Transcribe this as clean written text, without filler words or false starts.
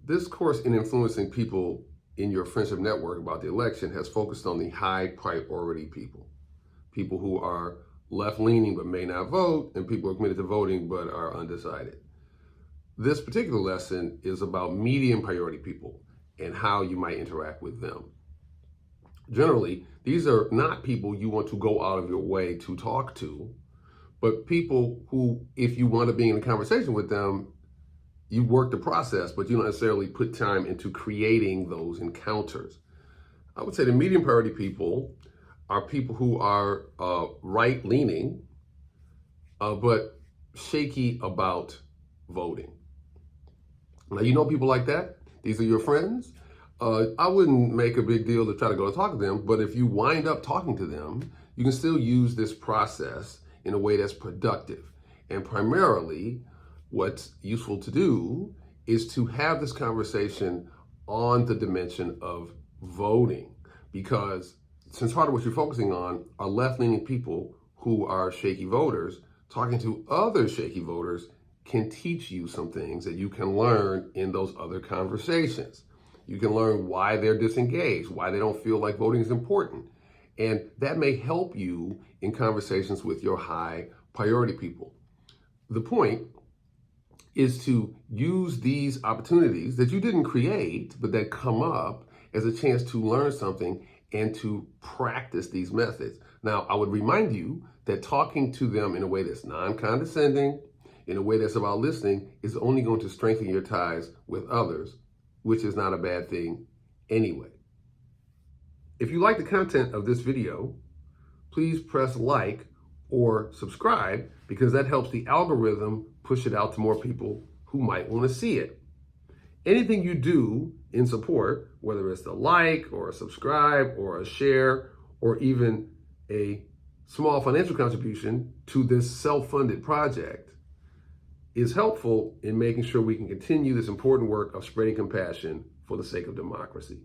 This course in influencing people in your friendship network about the election has focused on the high priority people. People who are left-leaning but may not vote, and people who are committed to voting but are undecided. This particular lesson is about medium priority people and how you might interact with them. Generally, these are not people you want to go out of your way to talk to, but people who, if you want to be in a conversation with them, you work the process, but you don't necessarily put time into creating those encounters. I would say the medium priority people are people who are right-leaning, but shaky about voting. Now, you know people like that. These are your friends. I wouldn't make a big deal to try to go and talk to them, but if you wind up talking to them, you can still use this process in a way that's productive. And primarily, what's useful to do is to have this conversation on the dimension of voting, because since part of what you're focusing on are left-leaning people who are shaky voters, talking to other shaky voters can teach you some things that you can learn in those other conversations. You can learn why they're disengaged, why they don't feel like voting is important. And that may help you in conversations with your high priority people. The point is to use these opportunities that you didn't create, but that come up as a chance to learn something and to practice these methods. Now, I would remind you that talking to them in a way that's non-condescending, in a way that's about listening, is only going to strengthen your ties with others, which is not a bad thing anyway. If you like the content of this video, please press like or subscribe, because that helps the algorithm push it out to more people who might want to see it. Anything you do in support, whether it's a like or a subscribe or a share or even a small financial contribution to this self-funded project, is helpful in making sure we can continue this important work of spreading compassion for the sake of democracy.